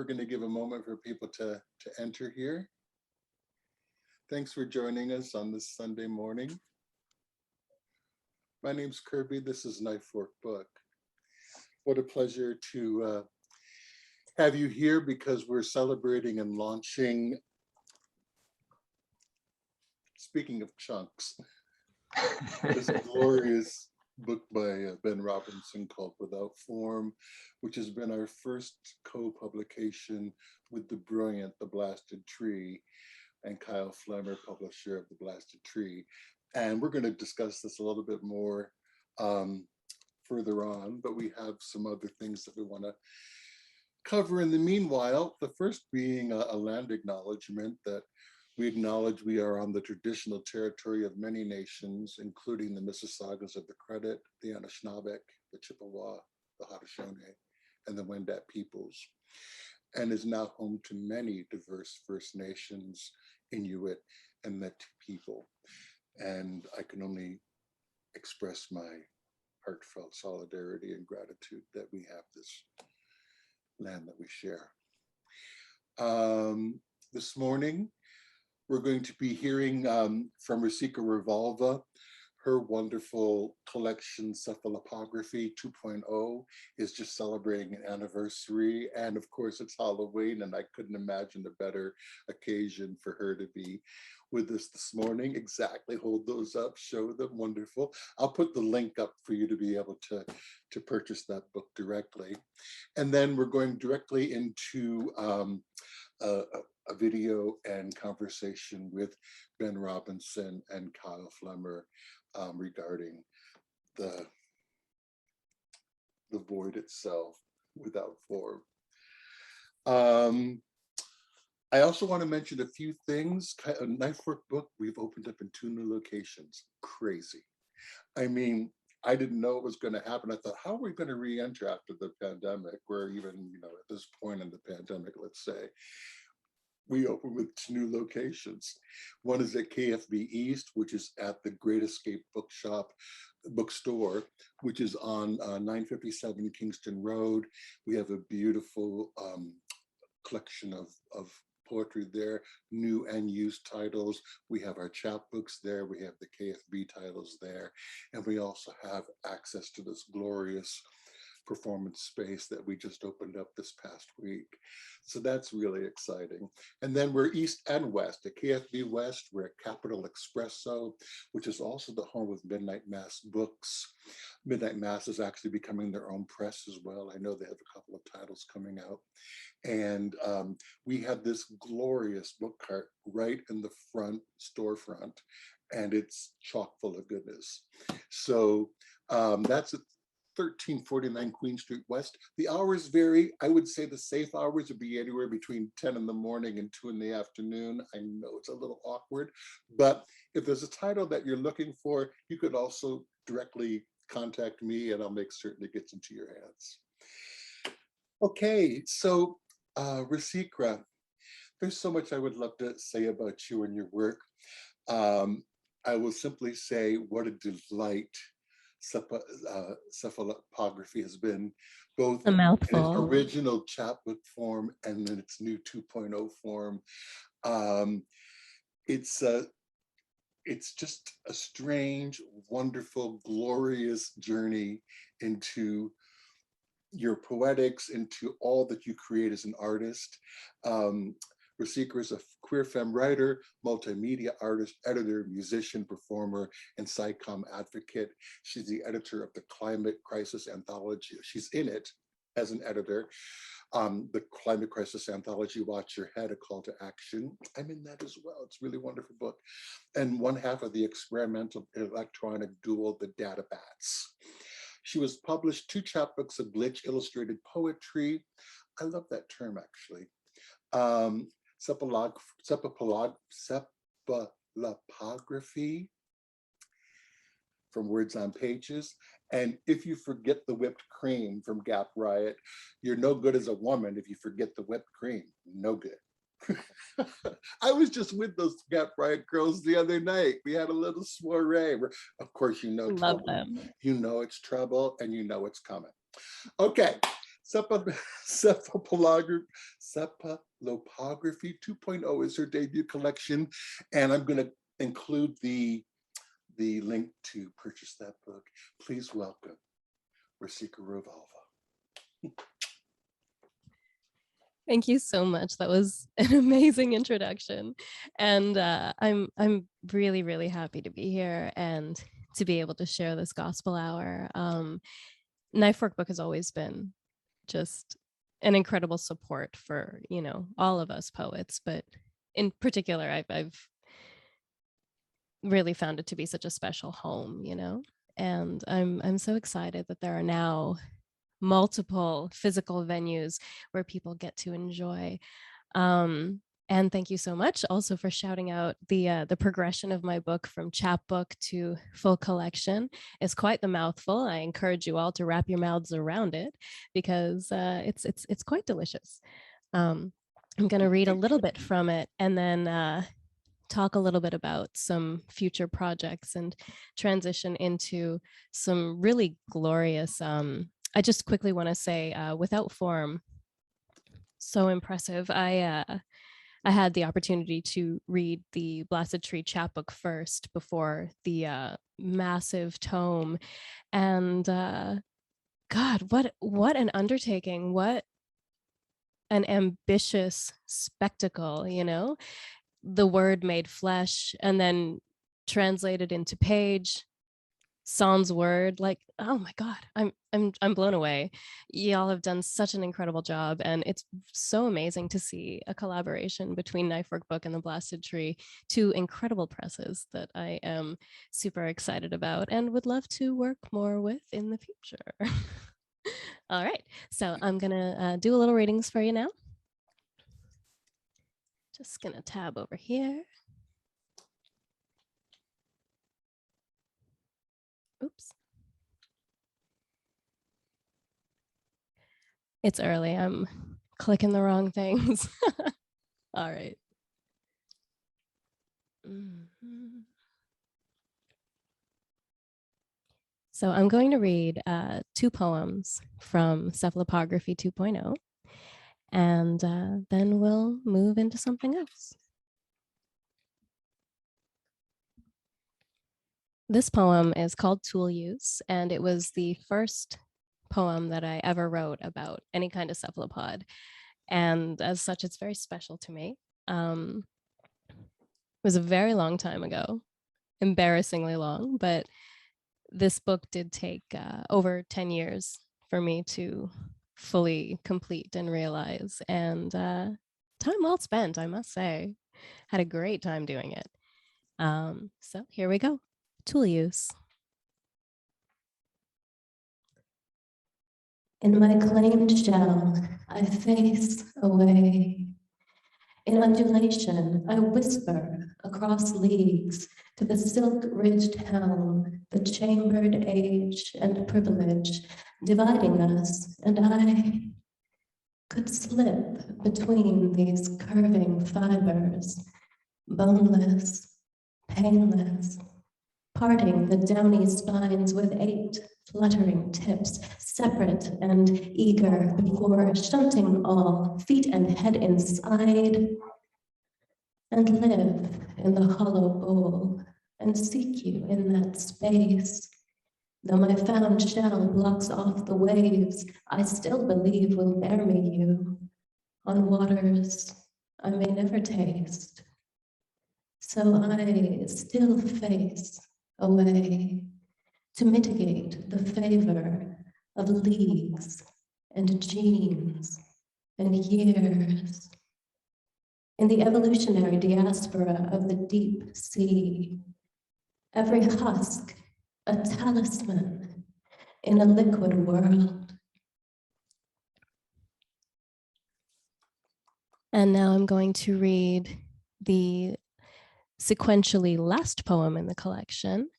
We're going to give a moment for people to enter here. Thanks for joining us on this Sunday morning. My name's Kirby. This is Knife Fork Book. What a pleasure to have you here because we're celebrating and launching, speaking of chunks, this glorious book by Ben Robinson called Without Form, which has been our first co-publication with the brilliant The Blasted Tree and Kyle FLEMMER, publisher of The Blasted Tree. And we're going to discuss this a little bit more further on, but we have some other things that we want to cover in the meanwhile. The first being a land acknowledgement that we acknowledge we are on the traditional territory of many nations, including the Mississaugas of the Credit, the Anishinaabe, the Chippewa, the Haudenosaunee, and the Wendat peoples, and is now home to many diverse First Nations, Inuit, and Métis people. And I can only express my heartfelt solidarity and gratitude that we have this land that we share. This morning, we're going to be hearing from RASIQRA REVULVA. Her wonderful collection, Cephalopography 2.0, is just celebrating an anniversary. And of course, it's Halloween, and I couldn't imagine a better occasion for her to be with us this morning. Exactly, hold those up, show them, wonderful. I'll put the link up for you to be able to purchase that book directly. And then we're going directly into a video and conversation with Ben Robinson and Kyle FLEMMER regarding the void itself, Without Form. I also want to mention a few things. A Knife Fork Book, we've opened up in 2 new locations. Crazy. I mean, I didn't know it was going to happen. I thought, how are we going to re-enter after the pandemic? We're even, at this point in the pandemic, let's say, we opened with 2 new locations. One is at KFB East, which is at the Great Escape bookstore, which is on 957 Kingston Road. We have a beautiful collection of poetry there, new and used titles. We have our chapbooks there. We have the KFB titles there. And we also have access to this glorious performance space that we just opened up this past week. So that's really exciting. And then we're east and west. At KFB West, we're at Capital Espresso, which is also the home of Midnight Mass Books. Midnight Mass is actually becoming their own press as well. I know they have a couple of titles coming out. And we have this glorious book cart right in the front storefront, and it's chock full of goodness. So that's at 1349 Queen Street West. The hours vary. I would say the safe hours would be anywhere between 10 in the morning and 2 in the afternoon. I know it's a little awkward, but if there's a title that you're looking for, you could also directly contact me and I'll make certain it gets into your hands. Okay, so RASIQRA, there's so much I would love to say about you and your work. I will simply say what a delight Cephalopography has been, both in its original chapbook form and in its new 2.0 form. It's just a strange, wonderful, glorious journey into your poetics, into all that you create as an artist. RASIQRA is a queer femme writer, multimedia artist, editor, musician, performer, and SciComm advocate. She's the editor of the Climate Crisis Anthology. She's in it as an editor. The Climate Crisis Anthology, Watch Your Head, A Call to Action. I'm in that as well. It's a really wonderful book. And one half of the experimental electronic duel, The Data Bats. She was published 2 chapbooks of glitch illustrated poetry. I love that term, actually. Cephalopography, from Words on Pages. And If You Forget the Whipped Cream, from Gap Riot. You're no good as a woman if you forget the whipped cream. No good. I was just with those Gap Riot girls the other night. We had a little soiree. Of course, you know, Love them. You know it's trouble and you know it's coming. Okay, Cephalopography 2.0 is her debut collection, and I'm going to include the link to purchase that book. Please welcome RASIQRA REVULVA. Thank you so much. That was an amazing introduction, and I'm really, really happy to be here and to be able to share this gospel hour. Knifework Book has always been just an incredible support for, you know, all of us poets, but in particular, I've really found it to be such a special home, you know, and I'm so excited that there are now multiple physical venues where people get to enjoy. And thank you so much also for shouting out the progression of my book from chapbook to full collection. It's quite the mouthful. I encourage you all to wrap your mouths around it because it's quite delicious. I'm going to read a little bit from it and then talk a little bit about some future projects and transition into some really glorious. I just quickly want to say, without form, so impressive. I had the opportunity to read the Blasted Tree chapbook first before the massive tome, and God, what an undertaking! What an ambitious spectacle, you know? The word made flesh and then translated into page, sans word. Like, oh my God, I'm blown away. Y'all have done such an incredible job, and it's so amazing to see a collaboration between Knifework Book and the Blasted Tree, two incredible presses that I am super excited about and would love to work more with in the future. All right, so I'm gonna do a little readings for you now. Just gonna tab over here. Oops. It's early. I'm clicking the wrong things. All right. So I'm going to read 2 poems from Cephalopography 2.0, and then we'll move into something else. This poem is called Tool Use, and it was the first poem that I ever wrote about any kind of cephalopod. And as such, it's very special to me. It was a very long time ago, embarrassingly long, but this book did take over 10 years for me to fully complete and realize. And time well spent, I must say. Had a great time doing it. So here we go. Tool use. In my claimed shell, I face away. In undulation, I whisper across leagues to the silk-ridged helm, the chambered age and privilege dividing us, and I could slip between these curving fibers, boneless, painless, parting the downy spines with 8 fluttering tips, separate and eager before shunting all, feet and head inside, and live in the hollow bowl and seek you in that space. Though my found shell blocks off the waves, I still believe will bear me you on waters I may never taste. So I still face away to mitigate the favor of leagues and genes and years. In the evolutionary diaspora of the deep sea, every husk a talisman in a liquid world. And now I'm going to read the sequentially last poem in the collection,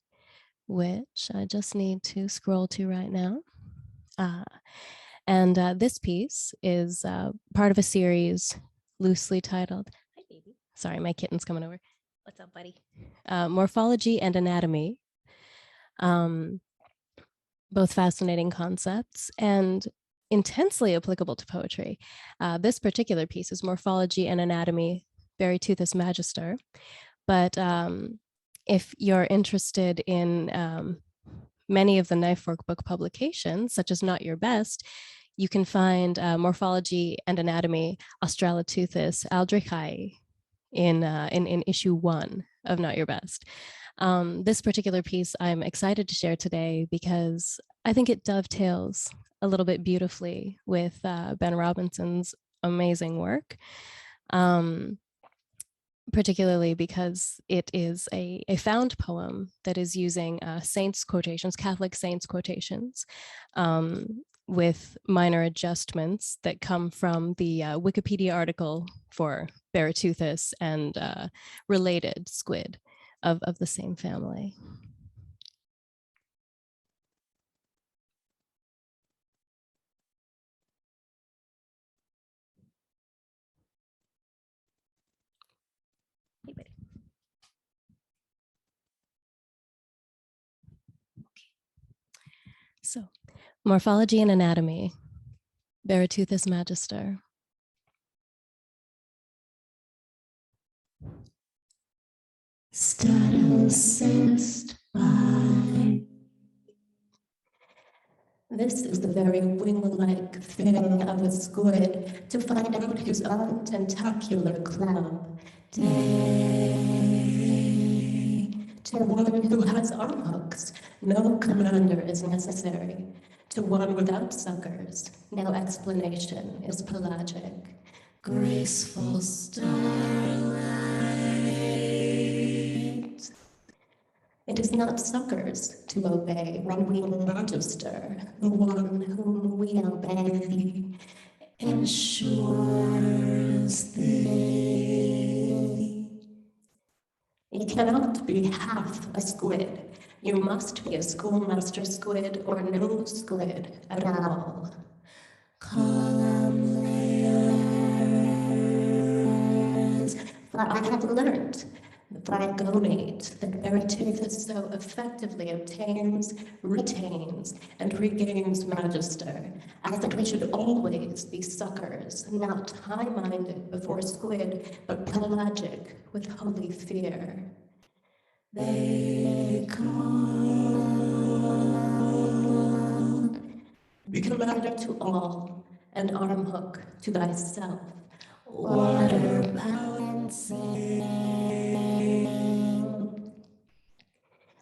which I just need to scroll to right now. And this piece is part of a series loosely titled, hi baby, sorry, my kitten's coming over. What's up, buddy? Morphology and Anatomy. Both fascinating concepts. And intensely applicable to poetry. This particular piece is Morphology and Anatomy, Veriteuthis Magister. But if you're interested in many of the Knifework book publications, such as Not Your Best, you can find Morphology and Anatomy Australopithecus aldrichi in issue 1 of Not Your Best. This particular piece I'm excited to share today because I think it dovetails a little bit beautifully with Ben Robinson's amazing work, particularly because it is a found poem that is using saints quotations, Catholic saints quotations, with minor adjustments that come from the Wikipedia article for Veriteuthis and related squid of the same family. So, Morphology and Anatomy, Veriteuthis Magister. Stardust by. This is the very wing-like thing of a squid to find out his own tentacular club. Day. To one who has arm hooks, no commander is necessary. To one without suckers, no explanation is pelagic. Graceful starlight. It is not suckers to obey when we register. The one whom we obey ensures thee. You cannot be half a squid. You must be a schoolmaster squid or no squid at all. Column layers. For I have learnt by gonate that Veriteuthis so effectively obtains, retains, and regains magister, as that we should always be suckers, not high-minded before squid, but pelagic with holy fear. They call, be commander to all, and arm hook to thyself. Water balancing.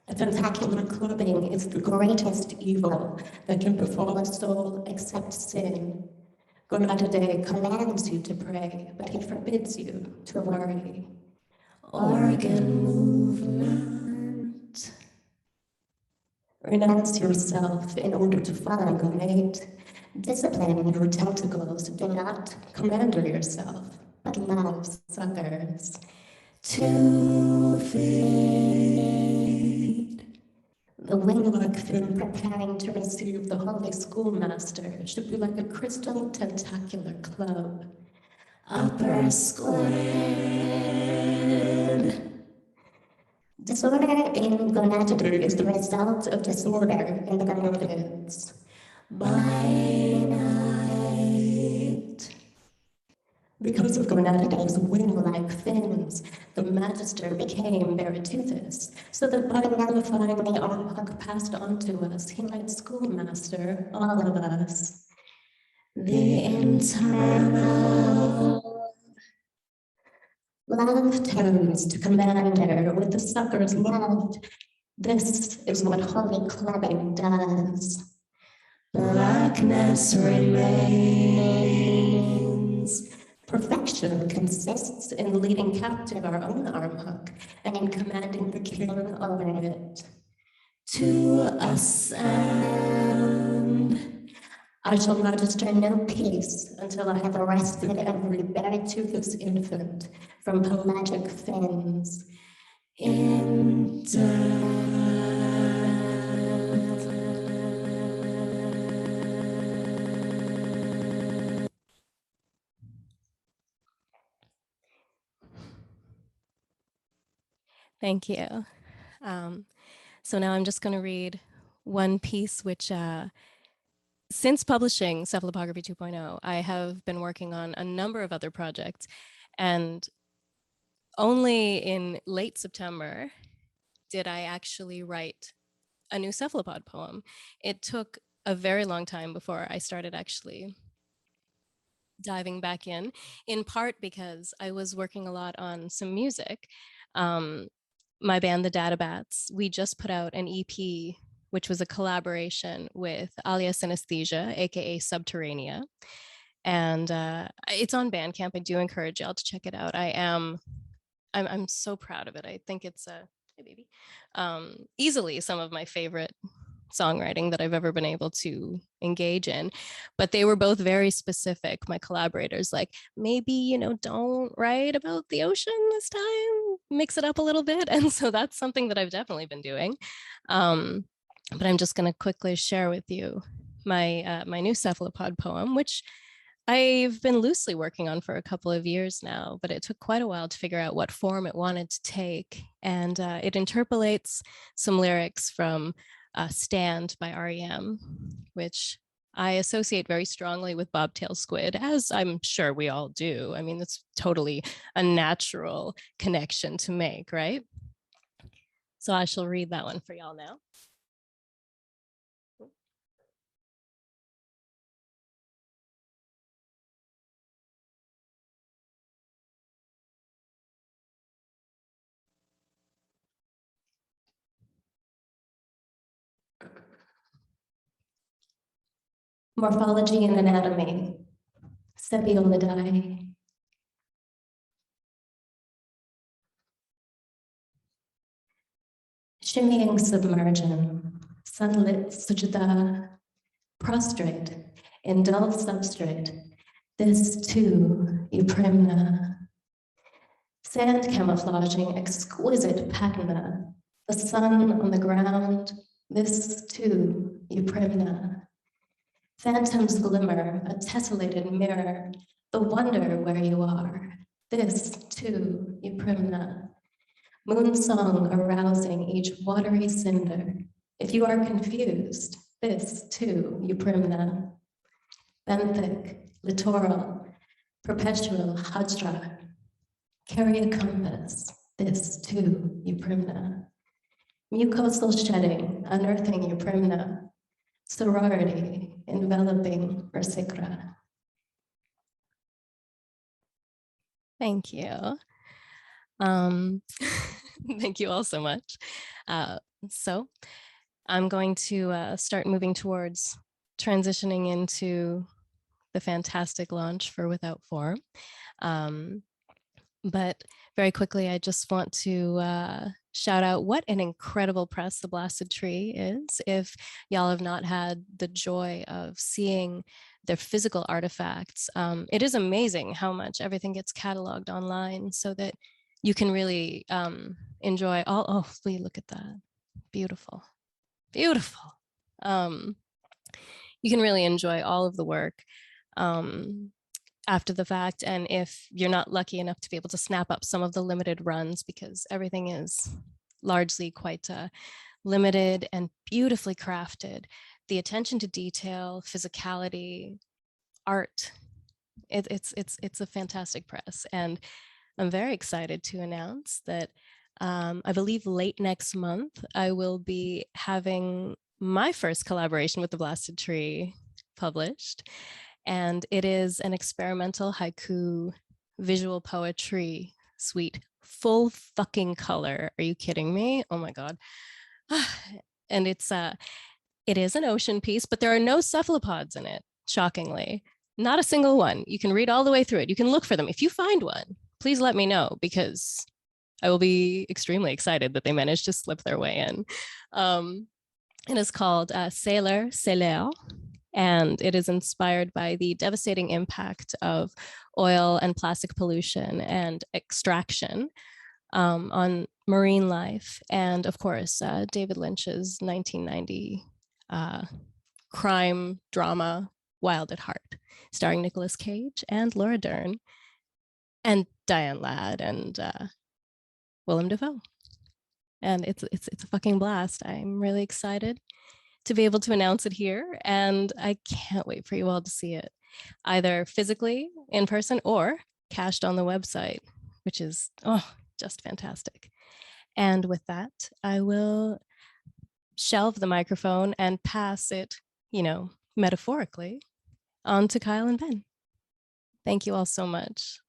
A tentacular clubbing is the greatest evil that can befall a soul except sin. Gonadidae commands you to pray, but he forbids you to worry. Organ movement. Renounce yourself in order to find a mate. Discipline your tentacles. Do not commander yourself, but love suckers. 2 feet. The wing-like fin preparing to receive the holy schoolmaster should be like a crystal tentacular club. Upper squid. Disorder in gonadidae is the result of disorder in the gonadids. By night. Because of gonadidae's wing-like fins, the magister became Veriteuthis, so that by nullifying the arm hook passed on to us, he might schoolmaster all of us. The internal. Love turns to commander with the suckers loved. This is what holy clubbing does. Blackness remains. Perfection consists in leading captive our own arm hook and in commanding the king over it. To ascend. I shall magister no peace until I have arrested every Veriteuthis infant from pelagic fins. In Thank you. So now I'm just going to read one piece which since publishing Cephalopography 2.0, I have been working on a number of other projects, and only in late September did I actually write a new cephalopod poem. It took a very long time before I started actually diving back in part because I was working a lot on some music. My band, the Databats, we just put out an EP, which was a collaboration with Alia Synesthesia, aka Subterranea. And it's on Bandcamp. I do encourage y'all to check it out. I'm so proud of it. I think it's a hey baby, easily some of my favorite songwriting that I've ever been able to engage in. But they were both very specific, my collaborators, like, maybe, don't write about the ocean this time, mix it up a little bit. And so that's something that I've definitely been doing. But I'm just going to quickly share with you my new cephalopod poem, which I've been loosely working on for a couple of years now, but it took quite a while to figure out what form it wanted to take. And it interpolates some lyrics from Stand by REM, which I associate very strongly with bobtail squid, as I'm sure we all do. I mean, it's totally a natural connection to make, right? So I shall read that one for y'all now. Morphology and anatomy, Cephalopodidae. Shimmying submersion, sunlit sujata, prostrate in dull substrate, this too, Euprymna. Sand camouflaging exquisite patina, the sun on the ground, this too, Euprymna. Phantoms glimmer, a tessellated mirror, the wonder where you are, this too, Euprymna. Moon song arousing each watery cinder. If you are confused, this too, Euprymna. Benthic, littoral, perpetual hajra. Carry a compass, this too, Euprymna. Mucosal shedding, unearthing Euprymna. Sorority, enveloping RASIQRA. Thank you. Thank you all so much. So I'm going to start moving towards transitioning into the fantastic launch for Without Form. But very quickly, I just want to shout out what an incredible press The Blasted Tree is. If y'all have not had the joy of seeing their physical artifacts, it is amazing how much everything gets cataloged online so that you can really enjoy all, oh, look at that. Beautiful, beautiful. You can really enjoy all of the work after the fact. And if you're not lucky enough to be able to snap up some of the limited runs, because everything is largely quite limited and beautifully crafted, the attention to detail, physicality, art, it's a fantastic press. And I'm very excited to announce that I believe late next month, I will be having my first collaboration with The Blasted Tree published. And it is an experimental haiku visual poetry suite, full fucking color. Are you kidding me? Oh my God. And it is an ocean piece, but there are no cephalopods in it, shockingly. Not a single one. You can read all the way through it. You can look for them. If you find one, please let me know, because I will be extremely excited that they managed to slip their way in. It is called Sailor, and it is inspired by the devastating impact of oil and plastic pollution and extraction on marine life. And of course, David Lynch's 1990 crime drama, Wild at Heart, starring Nicolas Cage and Laura Dern and Diane Ladd and Willem Dafoe. And it's a fucking blast. I'm really excited to be able to announce it here. And I can't wait for you all to see it, either physically in person or cached on the website, which is, just fantastic. And with that, I will shelve the microphone and pass it, metaphorically, on to Kyle and Ben. Thank you all so much.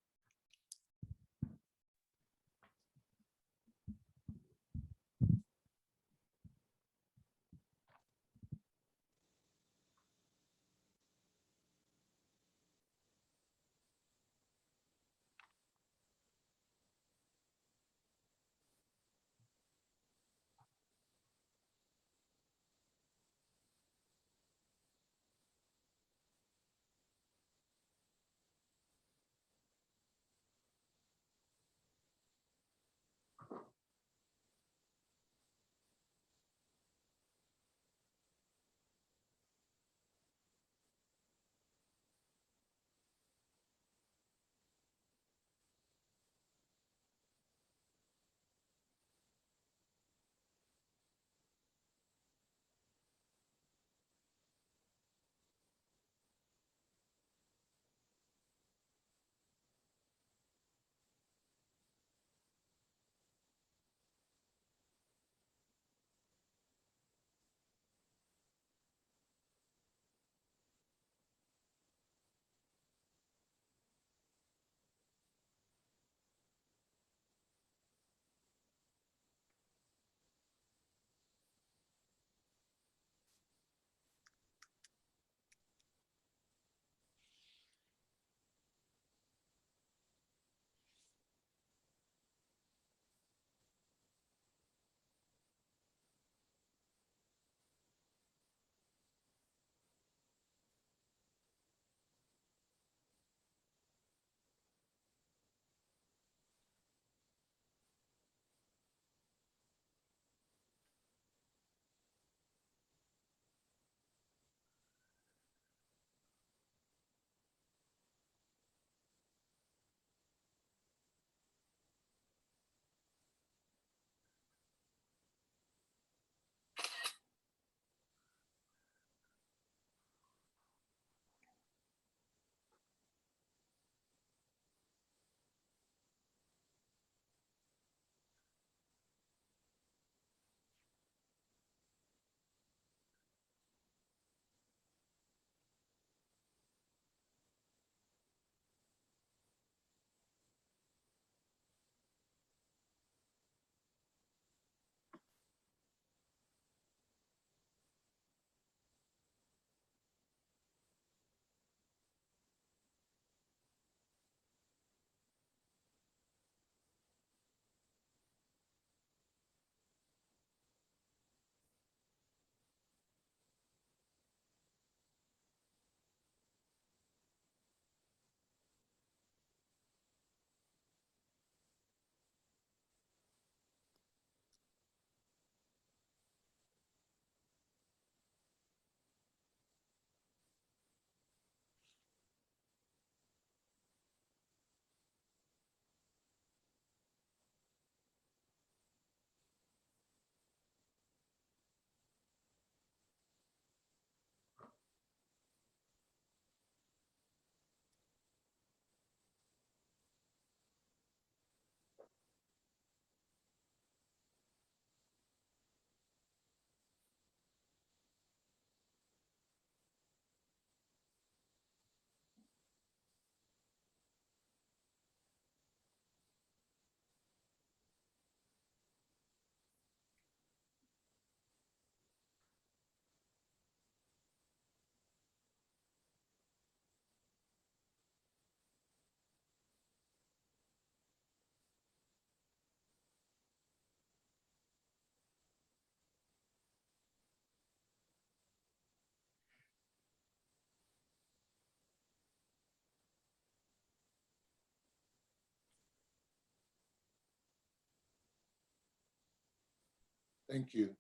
Thank you.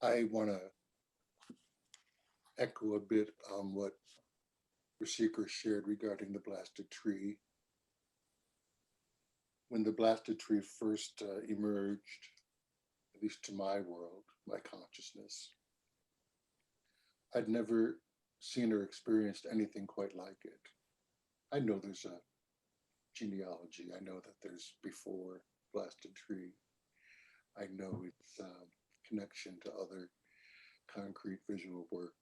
I want to echo a bit on what RASIQRA shared regarding the blasted tree. When the blasted tree first emerged, at least to my world, my consciousness. I'd never seen or experienced anything quite like it. I know there's a genealogy. I know that there's before Blasted Tree. I know its connection to other concrete visual work.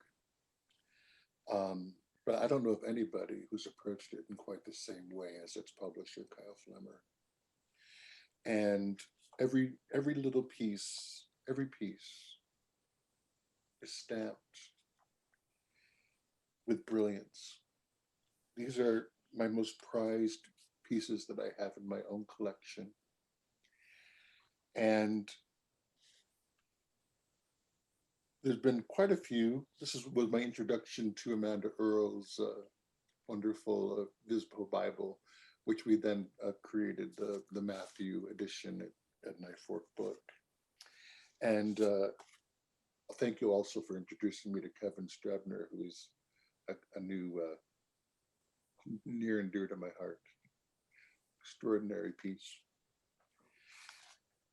But I don't know of anybody who's approached it in quite the same way as its publisher, Kyle Flemmer. And every little piece, every piece is stamped with brilliance. These are my most prized pieces that I have in my own collection. And there's been quite a few. This was my introduction to Amanda Earle's wonderful Vispo Bible, which we then created the Matthew edition at Knife Fork Book. And thank you also for introducing me to Kevin Strebner, who is a new near and dear to my heart. Extraordinary piece.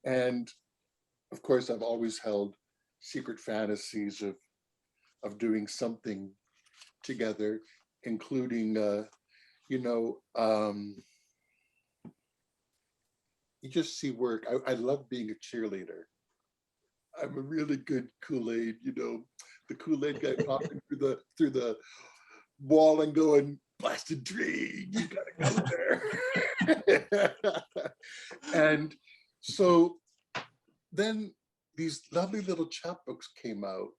And of course, I've always held secret fantasies of doing something together, including, you just see work. I love being a cheerleader. I'm a really good Kool-Aid, the Kool-Aid guy popping through the wall and going, Blasted Tree, you gotta go there. And so then these lovely little chapbooks came out,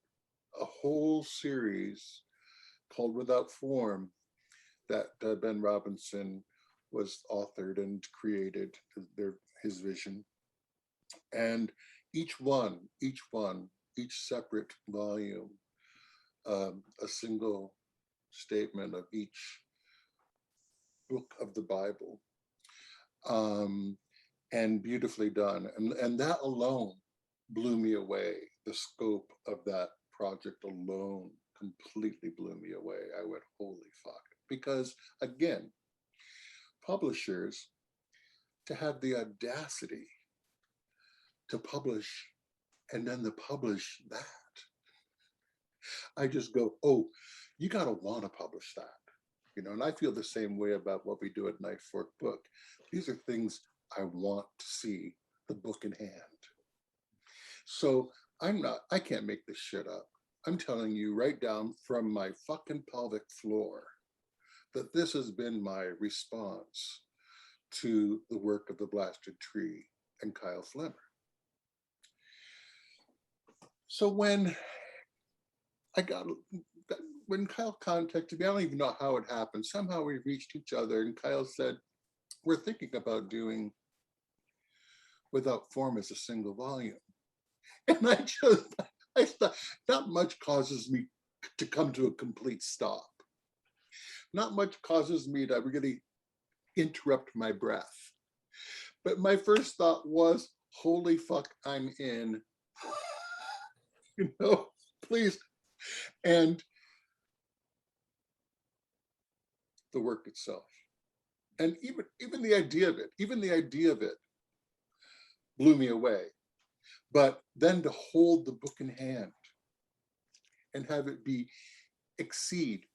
a whole series called Without Form that Ben Robinson was authored and created, his vision. And each separate volume, a single statement of each book of the Bible, and beautifully done. And that alone blew me away. The scope of that project alone completely blew me away. I went, holy fuck. Because again, publishers, to have the audacity to publish and then to publish that, I just go, oh, you gotta wanna publish that. And I feel the same way about what we do at Knife Fork Book. These are things I want to see the book in hand. So I can't make this shit up. I'm telling you right down from my fucking pelvic floor that this has been my response to the work of the Blasted Tree and Kyle Flemmer. So when Kyle contacted me, I don't even know how it happened. Somehow we reached each other and Kyle said, we're thinking about doing Without Form as a single volume. And I thought, not much causes me to come to a complete stop. Not much causes me to really interrupt my breath. But my first thought was, holy fuck, I'm in. Please. And the work itself. And even the idea of it blew me away. But then to hold the book in hand and have it exceed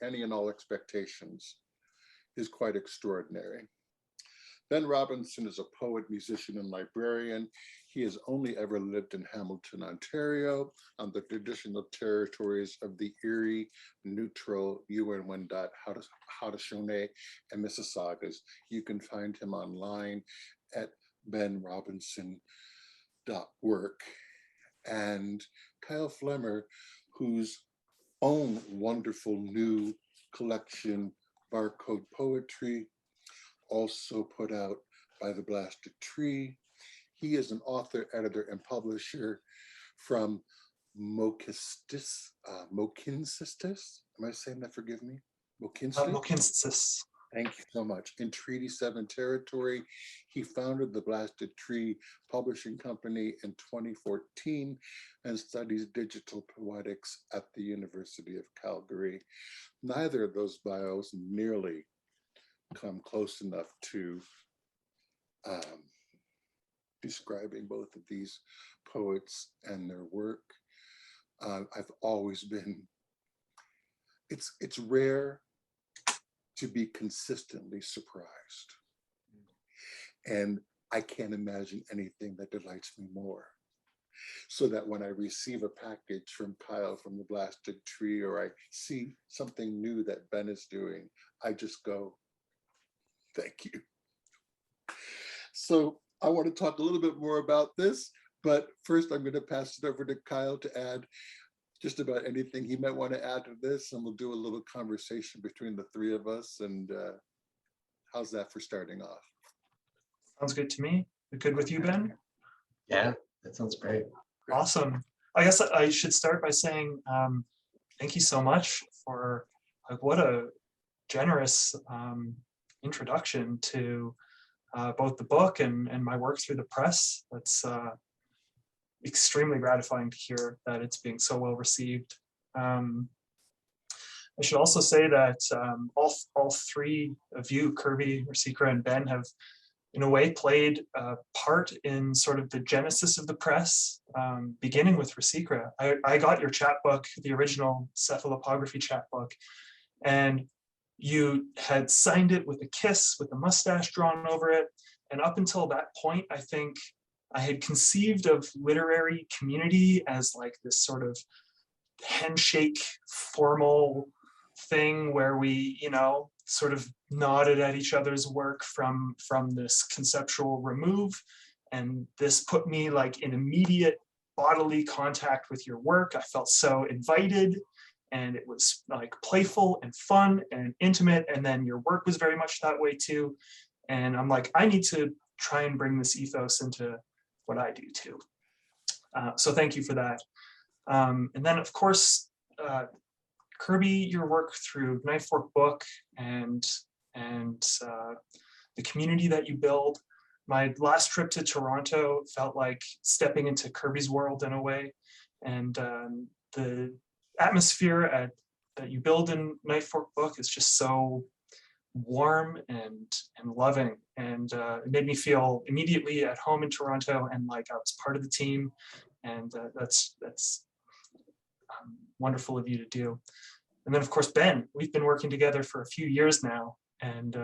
any and all expectations is quite extraordinary. Ben Robinson is a poet, musician, and librarian. He has only ever lived in Hamilton, Ontario, on the traditional territories of the Erie, Neutral, UN-Wendat, Haudenosaunee, and Mississaugas. You can find him online at benrobinson.org. And Kyle Flemmer, whose own wonderful new collection, Barcode Poetry, also put out by the Blasted Tree. He is an author, editor, and publisher from Mokinsistis. Am I saying that? Forgive me. Mokinsistis. Thank you so much. In Treaty 7 territory, he founded the Blasted Tree Publishing Company in 2014 and studies digital poetics at the University of Calgary. Neither of those bios nearly come close enough to describing both of these poets and their work. I've always been, it's rare to be consistently surprised. And I can't imagine anything that delights me more. So that when I receive a package from Kyle from the Blasted Tree, or I see something new that Ben is doing, I just go, thank you. So I want to talk a little bit more about this, but first I'm going to pass it over to Kyle to add just about anything he might want to add to this, and we'll do a little conversation between the three of us. And how's that for starting off? Sounds good to me. Good with you, Ben? Yeah, that sounds great. Awesome. I guess I should start by saying thank you so much for what a generous introduction to both the book and my work through the press. That's extremely gratifying to hear that it's being so well received. I should also say that all three of you, KIRBY, RASIQRA, and Ben, have in a way played a part in sort of the genesis of the press, beginning with RASIQRA. I got your chapbook, the original cephalopography chapbook, and you had signed it with a kiss with a mustache drawn over it. And up until that point, I think I had conceived of literary community as like this sort of handshake formal thing where we, you know, sort of nodded at each other's work from this conceptual remove. And this put me like in immediate bodily contact with your work. I felt so invited, and it was like playful and fun and intimate. And then your work was very much that way too. And I'm like, I need to try and bring this ethos into what I do too. So thank you for that. And then of course, KIRBY, your work through Knife Fork Book and the community that you build. My last trip to Toronto felt like stepping into KIRBY's world in a way. And the atmosphere that you build in Knife Fork Book is just so warm and loving. And it made me feel immediately at home in Toronto and like I was part of the team. And that's wonderful of you to do. And then of course, Ben, we've been working together for a few years now, and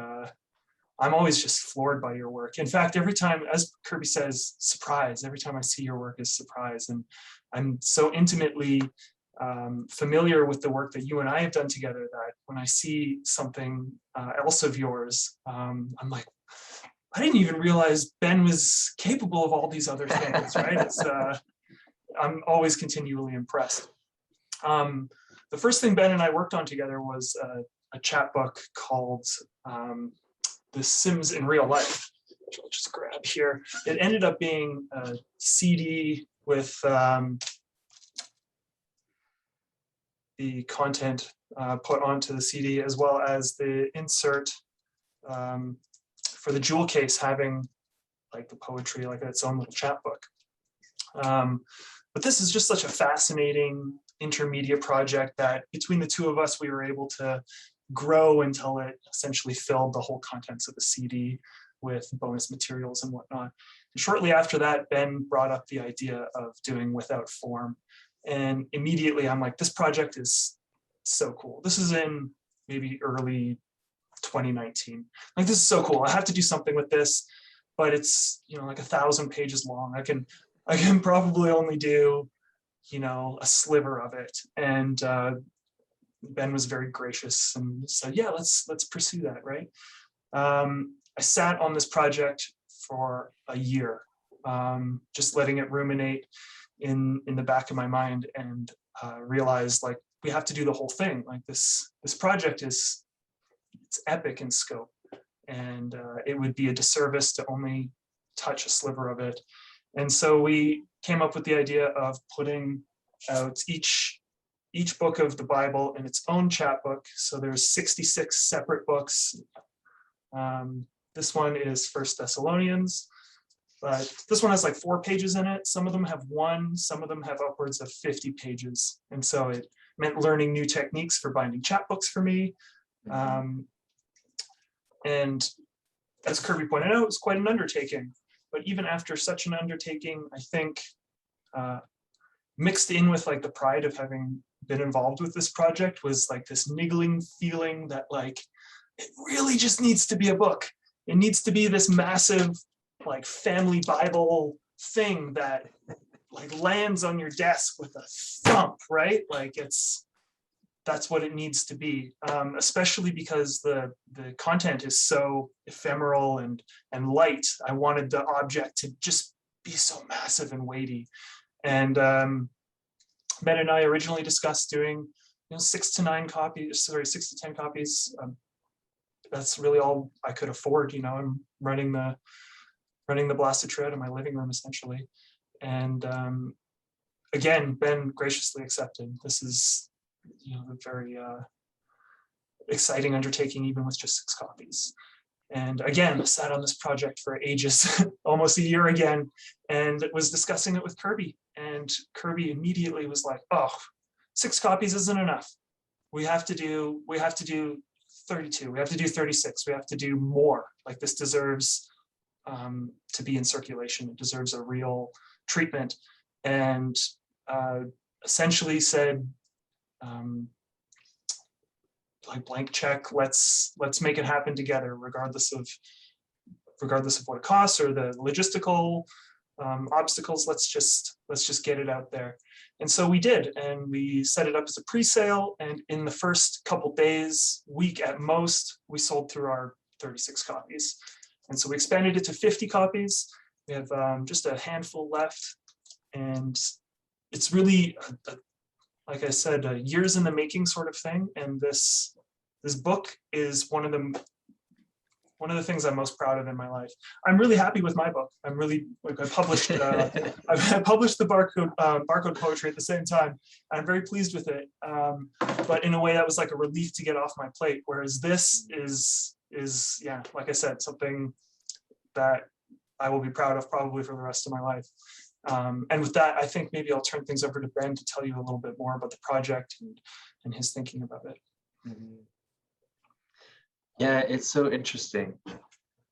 I'm always just floored by your work. In fact, every time, as KIRBY says, surprise, every time I see your work is surprise. And I'm so intimately familiar with the work that you and I have done together that when I see something else of yours, I'm like, I didn't even realize Ben was capable of all these other things, right? It's, I'm always continually impressed. The first thing Ben and I worked on together was a chapbook called The Sims in Real Life, which I'll just grab here. It ended up being a CD with the content put onto the CD, as well as the insert for the jewel case having like the poetry, like its own little chapbook. But this is just such a fascinating intermediate project that between the two of us, we were able to grow until it essentially filled the whole contents of the CD with bonus materials and whatnot. And shortly after that, Ben brought up the idea of doing Without Form. And immediately I'm like, this project is so cool. This is in maybe early 2019. Like, this is so cool. I have to do something with this, but it's, you know, like 1,000 pages long. I can probably only do, you know, a sliver of it. And Ben was very gracious and said, yeah, let's pursue that, right? I sat on this project for a year, just letting it ruminate in the back of my mind, and realized like we have to do the whole thing. Like this project it's epic in scope, and it would be a disservice to only touch a sliver of it. And so we came up with the idea of putting out each book of the Bible in its own chapbook. So there's 66 separate books. This one is First Thessalonians, but this one has like 4 pages in it. Some of them have 1, some of them have upwards of 50 pages. And so it meant learning new techniques for binding chapbooks for me. And as KIRBY pointed out, it was quite an undertaking. But even after such an undertaking, I think mixed in with like the pride of having been involved with this project was like this niggling feeling that like, it really just needs to be a book. It needs to be this massive like family Bible thing that like lands on your desk with a thump, right? Like that's what it needs to be, especially because the content is so ephemeral and light. I wanted the object to just be so massive and weighty. And Ben and I originally discussed doing 6 to 10 copies. That's really all I could afford. I'm running the blasted tree out of my living room essentially. And again, Ben graciously accepted. This is a very exciting undertaking, even with just 6 copies. And again, sat on this project for ages, almost a year again, and was discussing it with Kirby. And Kirby immediately was like, "Oh, 6 copies isn't enough. We have to do 32. We have to do 36. We have to do more. Like this deserves to be in circulation. It deserves a real treatment." And essentially said, like blank check, let's make it happen together, regardless of what it costs or the logistical obstacles. Let's just get it out there. And so we did, and we set it up as a pre-sale, and in the first couple days, week at most, we sold through our 36 copies. And so we expanded it to 50 copies. We have just a handful left, and it's really like I said, years in the making sort of thing. And this book is one of the things I'm most proud of in my life. I'm really happy with my book. I'm really I published I published the barcode poetry at the same time. I'm very pleased with it. But in a way that was like a relief to get off my plate. Whereas this is yeah, like I said, something that I will be proud of probably for the rest of my life. And with that, I think maybe I'll turn things over to Ben to tell you a little bit more about the project and his thinking about it. Mm-hmm. Yeah, it's so interesting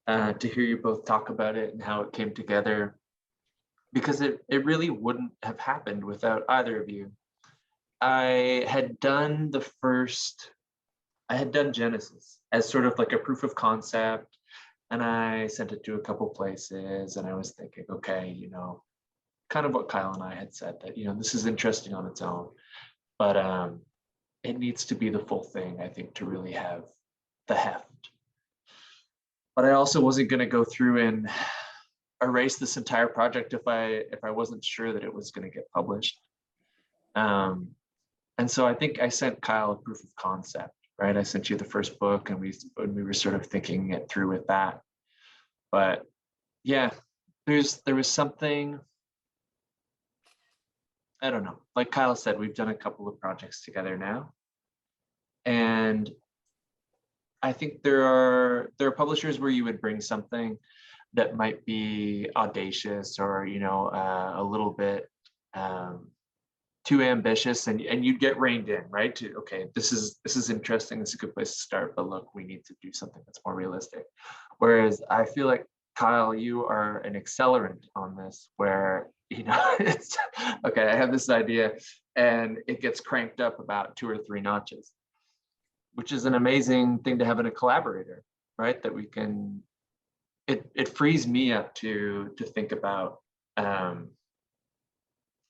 to hear you both talk about it and how it came together, because it really wouldn't have happened without either of you. I had done Genesis as sort of like a proof of concept, and I sent it to a couple places, and I was thinking, okay, kind of what Kyle and I had said, that this is interesting on its own, but it needs to be the full thing, I think, to really have the heft. But I also wasn't going to go through and erase this entire project if I wasn't sure that it was going to get published. And so I think I sent Kyle a proof of concept, right? I sent you the first book, and we were sort of thinking it through with that. But yeah, there was something, I don't know, like Kyle said, we've done a couple of projects together now. And I think there are publishers where you would bring something that might be audacious or a little bit too ambitious, and you'd get reined in, right? To okay, this is interesting, this is a good place to start, but look, we need to do something that's more realistic. Whereas I feel like, Kyle, you are an accelerant on this, where it's okay, I have this idea and it gets cranked up about 2 or 3 notches, which is an amazing thing to have in a collaborator, right? That we can, it frees me up to think about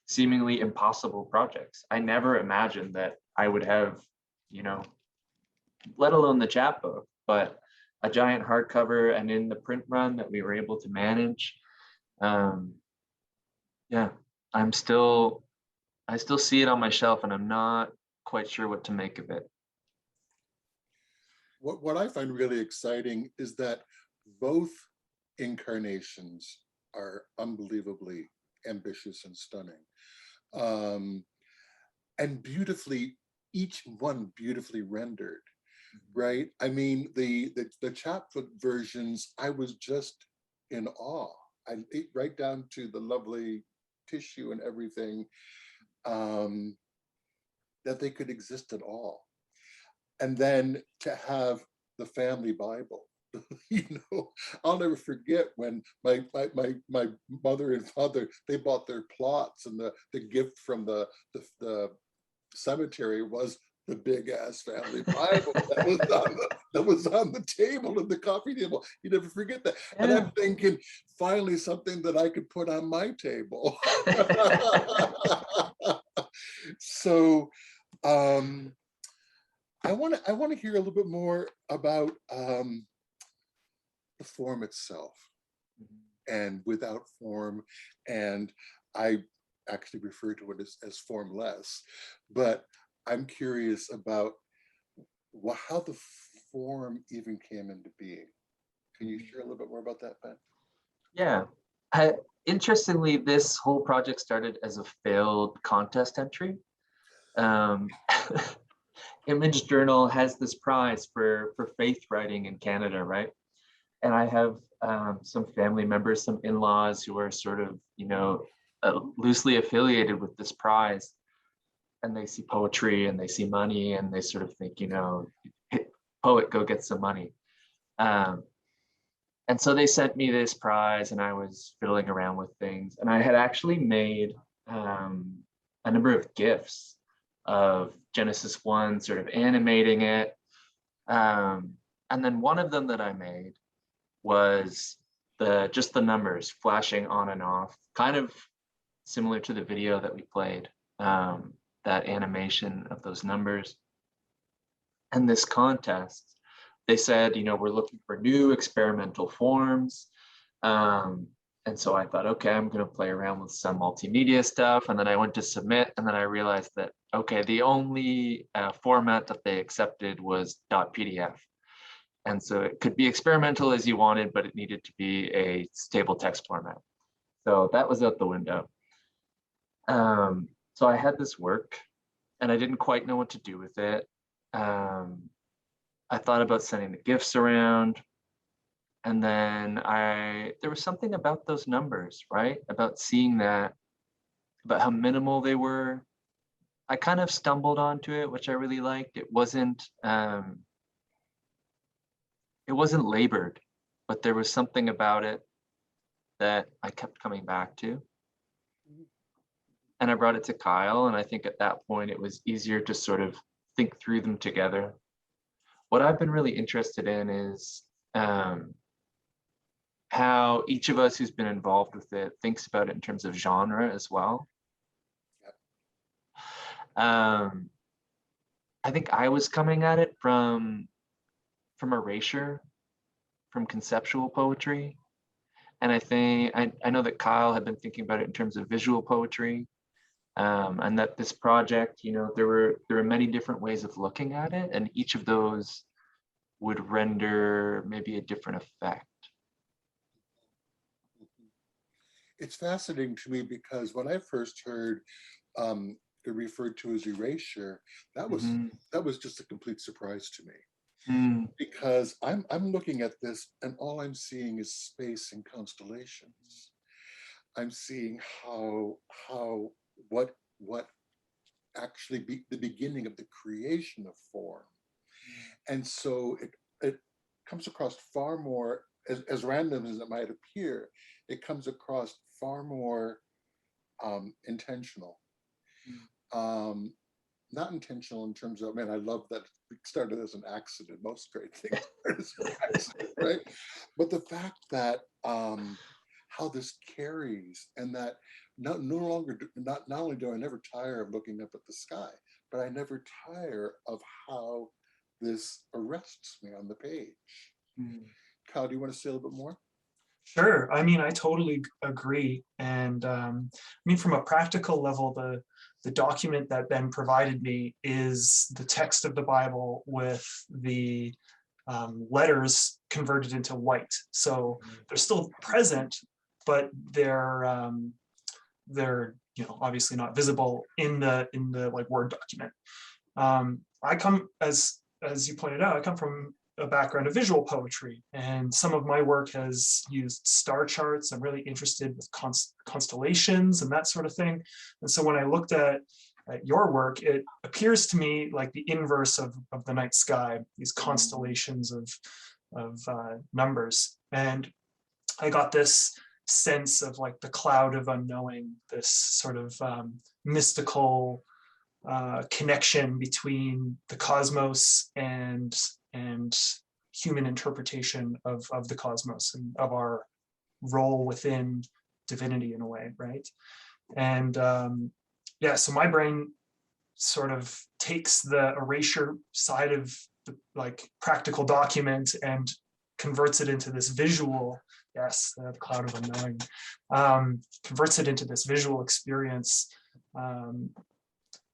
seemingly impossible projects. I never imagined that I would have, let alone the chapbook, but a giant hardcover, and in the print run that we were able to manage. Yeah, I still see it on my shelf, and I'm not quite sure what to make of it. What I find really exciting is that both incarnations are unbelievably ambitious and stunning, and each one beautifully rendered, right? I mean, the chapbook versions, I was just in awe. Right down to the lovely tissue and everything, that they could exist at all. And then to have the family Bible, you know, I'll never forget when my mother and father, they bought their plots, and the gift from the cemetery was the big ass family Bible that was on the table, at the coffee table. You never forget that. And I'm thinking, finally something that I could put on my table. So I want to hear a little bit more about the form itself, and without form, and I actually refer to it as formless, but I'm curious about how the form even came into being. Can you share a little bit more about that, Ben? Yeah. Interestingly, this whole project started as a failed contest entry. Image Journal has this prize for faith writing in Canada, right? And I have some family members, some in-laws who are sort of, you know, loosely affiliated with this prize. And they see poetry and they see money and they sort of think, you know, poet, go get some money. And so they sent me this prize, and I was fiddling around with things. And I had actually made a number of GIFs of Genesis 1, sort of animating it. And then one of them that I made was just the numbers flashing on and off, kind of similar to the video that we played. That animation of those numbers. And this contest, they said, you know, we're looking for new experimental forms. And so I thought, okay, I'm going to play around with some multimedia stuff. And then I went to submit, and then I realized that, okay, the only format that they accepted was .pdf. And so it could be experimental as you wanted, but it needed to be a stable text format. So that was out the window. So I had this work, and I didn't quite know what to do with it. I thought about sending the GIFs around, and then there was something about those numbers, right? About seeing that, about how minimal they were. I kind of stumbled onto it, which I really liked. It wasn't labored, but there was something about it that I kept coming back to. And I brought it to Kyle, and I think at that point it was easier to sort of think through them together. What I've been really interested in is how each of us who's been involved with it thinks about it in terms of genre as well. I think I was coming at it from erasure, from conceptual poetry. And I know that Kyle had been thinking about it in terms of visual poetry. And that this project, you know, there were many different ways of looking at it, and each of those would render maybe a different effect. It's fascinating to me because when I first heard it referred to as erasure, that was just a complete surprise to me. Because I'm looking at this, and all I'm seeing is space and constellations. I'm seeing what actually the beginning of the creation of form. And so it comes across far more, as random as it might appear, it comes across far more intentional. Not intentional in terms of, man, I love that it started as an accident. Most great things start as an accident, right? But the fact that how this carries, and that not only do I never tire of looking up at the sky, but I never tire of how this arrests me on the page. Kyle, do you want to say a little bit more? Sure. I mean, I totally agree. And I mean, from a practical level, the document that Ben provided me is the text of the Bible with the letters converted into white. So they're still present, but they're you know, obviously not visible in the like Word document. I come, as you pointed out, I come from a background of visual poetry, and some of my work has used star charts. I'm really interested with constellations and that sort of thing. And so when I looked at your work, it appears to me like the inverse of the night sky, these constellations of numbers. And I got this sense of like the cloud of unknowing, this sort of mystical connection between the cosmos and human interpretation of the cosmos and of our role within divinity in a way, right? And yeah, so my brain sort of takes the erasure side of the like practical document and converts it into this visual, yes, the cloud of unknowing, converts it into this visual experience,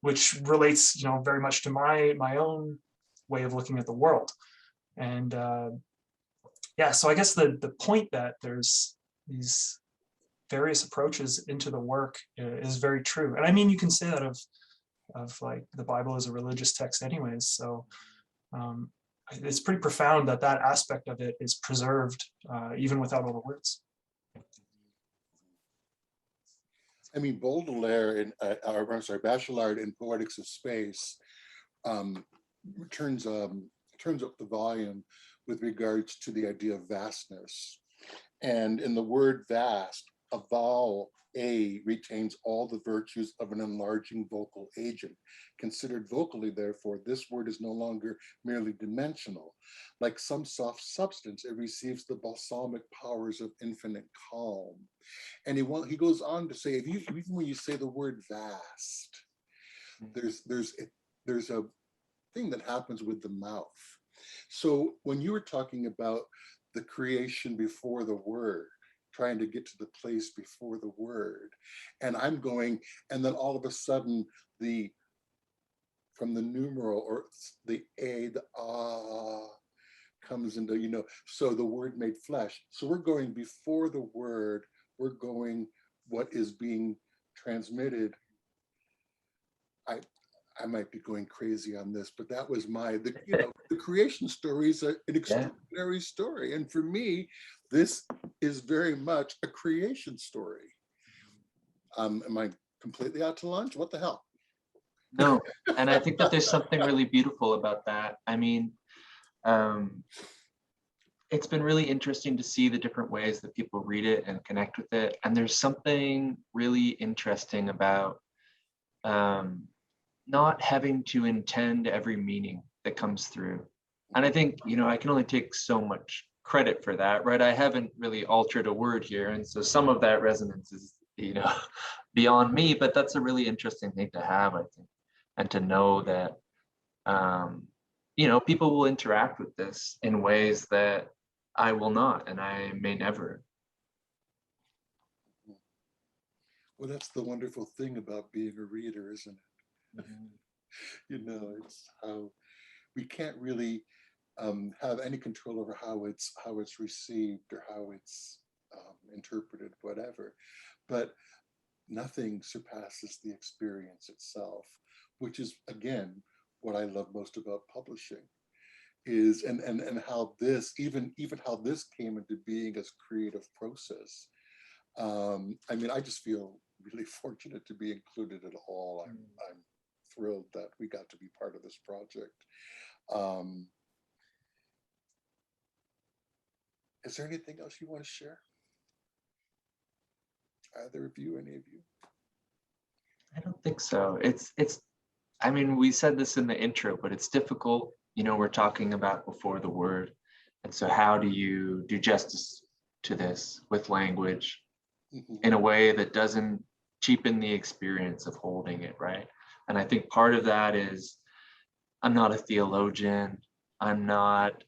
which relates, you know, very much to my own way of looking at the world. And yeah, so I guess the point that there's these various approaches into the work is very true. And I mean, you can say that of like the Bible is a religious text anyways. So it's pretty profound that that aspect of it is preserved even without all the words. I mean, Baudelaire in, I'm sorry, Bachelard in Poetics of Space turns up the volume with regards to the idea of vastness. And in the word vast, a vowel A retains all the virtues of an enlarging vocal agent. Considered vocally, therefore, this word is no longer merely dimensional. Like some soft substance, it receives the balsamic powers of infinite calm. And he goes on to say, even when you say the word vast, there's a thing that happens with the mouth. So when you were talking about the creation before the word, trying to get to the place before the word, and I'm going, and then all of a sudden from the numeral or the A, the ah comes into, you know, so the word made flesh. So we're going before the word, we're going what is being transmitted. I might be going crazy on this, but that was the creation story is an extraordinary story. And for me, this is very much a creation story. Am I completely out to lunch? What the hell? No, and I think that there's something really beautiful about that. I mean, it's been really interesting to see the different ways that people read it and connect with it. And there's something really interesting about not having to intend every meaning that comes through. And I think, you know, I can only take so much credit for that, right? I haven't really altered a word here. And so some of that resonance is, you know, beyond me, but that's a really interesting thing to have, I think. And to know that, you know, people will interact with this in ways that I will not, and I may never. Well, that's the wonderful thing about being a reader, isn't it? You know, it's how we can't really have any control over how it's received or how it's interpreted, whatever. But nothing surpasses the experience itself, which is again what I love most about publishing. Is and how this even how this came into being as creative process. I mean, I just feel really fortunate to be included at all. I'm thrilled that we got to be part of this project. Is there anything else you want to share? Either of you, any of you? I don't think so. It's I mean, we said this in the intro, but it's difficult. You know, we're talking about before the word. And so how do you do justice to this with language in a way that doesn't cheapen the experience of holding it, right? And I think part of that is I'm not a theologian. I'm not,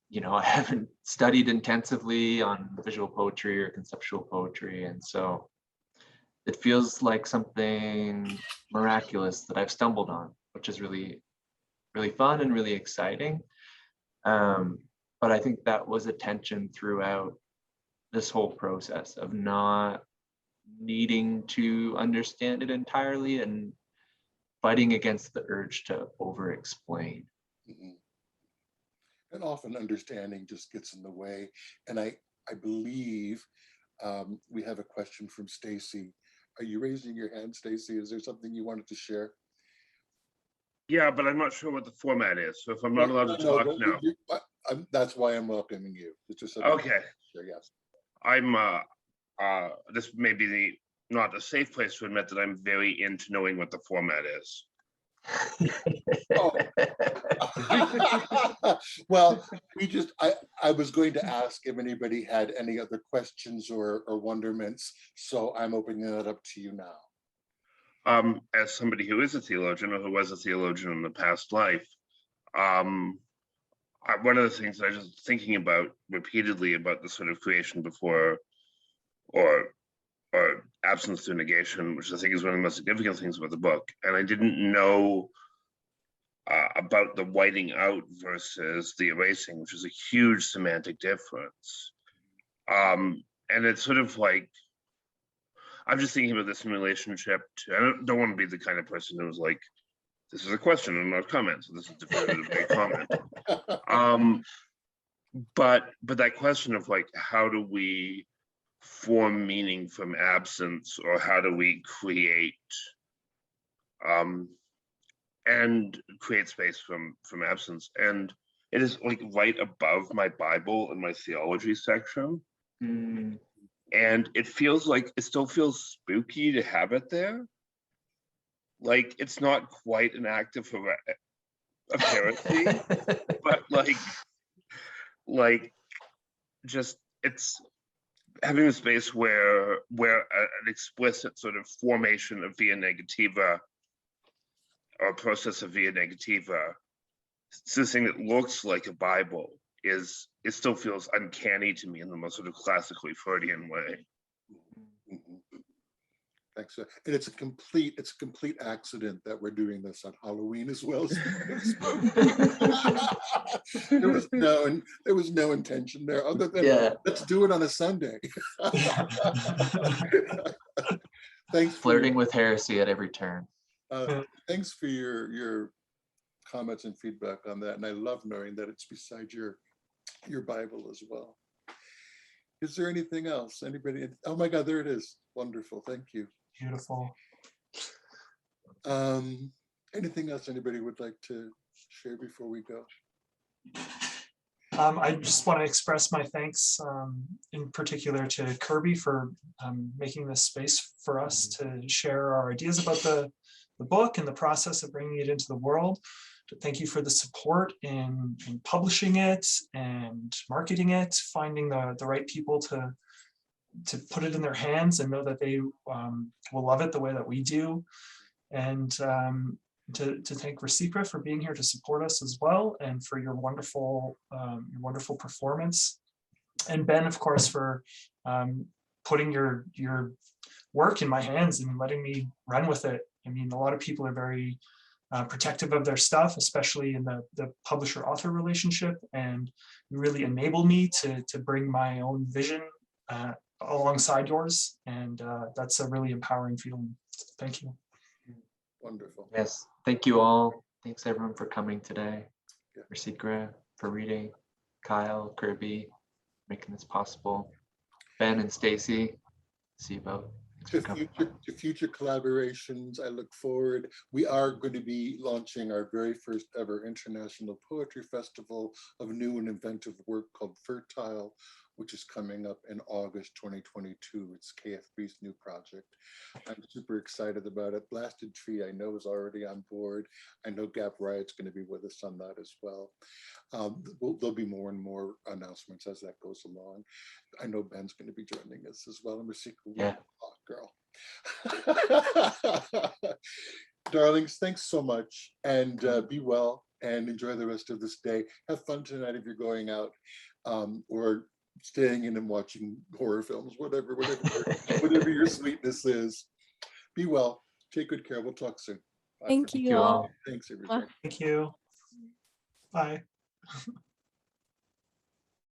you know, I haven't studied intensively on visual poetry or conceptual poetry. And so it feels like something miraculous that I've stumbled on, which is really fun and really exciting. But I think that was a tension throughout this whole process of not needing to understand it entirely and fighting against the urge to over-explain. And often understanding just gets in the way. And I believe we have a question from Stacy. Are you raising your hand, Stacy? Is there something you wanted to share? Yeah, but I'm not sure what the format is. So if I'm not allowed to talk now. That's why I'm welcoming you. It's just Okay. sure, yes. I'm this may be not a safe place to admit that I'm very into knowing what the format is. Oh. Well, I was going to ask if anybody had any other questions or wonderments, so I'm opening that up to you now. As somebody who is a theologian or who was a theologian in the past life, one of the things I was thinking about repeatedly about the sort of creation before or absence through negation, which I think is one of the most significant things about the book. And I didn't know about the whiting out versus the erasing, which is a huge semantic difference. And it's sort of like, I'm just thinking about this in relationship to, I don't want to be the kind of person who's like, this is a question and not a comment, so this is definitively a comment. But that question of like, how do we form meaning from absence, or how do we create and create space from absence? And it is like right above my Bible in my theology section. And it feels like, it still feels spooky to have it there. Like, it's not quite an act of heresy, but like just, it's having a space where an explicit sort of formation of via negativa, or a process of via negativa, something that looks like a Bible, it still feels uncanny to me in the most sort of classically Freudian way. Thanks. And it's a complete accident that we're doing this on Halloween as well. There was no intention there other than let's do it on a Sunday. Thanks. Flirting with heresy at every turn. Thanks for your comments and feedback on that. And I love knowing that it's beside your Bible as well. Is there anything else? Anybody? Oh my God, there it is. Wonderful. Thank you. Beautiful. Anything else anybody would like to share before we go? I just want to express my thanks in particular to KIRBY for making this space for us to share our ideas about the book and the process of bringing it into the world. Thank you for the support in publishing it and marketing it, finding the right people to put it in their hands and know that they will love it the way that we do. And to thank RASIQRA for being here to support us as well, and for your wonderful performance. And Ben, of course, for putting your work in my hands and letting me run with it. I mean, a lot of people are very protective of their stuff, especially in the publisher-author relationship, and you really enable me to bring my own vision alongside yours, and that's a really empowering feeling. Thank you. Wonderful. Yes, thank you all. Thanks everyone for coming today. RASIQRA for reading, Kyle, KIRBY, making this possible, Ben and Stacy, see you both. To future collaborations, I look forward. We are going to be launching our very first ever International Poetry Festival of new and inventive work called Fertile, which is coming up in August 2022. It's KFB's new project. I'm super excited about it. Blasted Tree, I know, is already on board. I know Gap Riot's going to be with us on that as well. There'll be more and more announcements as that goes along. I know Ben's going to be joining us as well. And RASIQRA, yeah, girl. Darlings, thanks so much, and be well and enjoy the rest of this day. Have fun tonight if you're going out, or staying in and watching horror films, whatever your sweetness is. Be well. Take good care. We'll talk soon. Bye. Thank you all. Thanks, everybody. Thank you. Bye.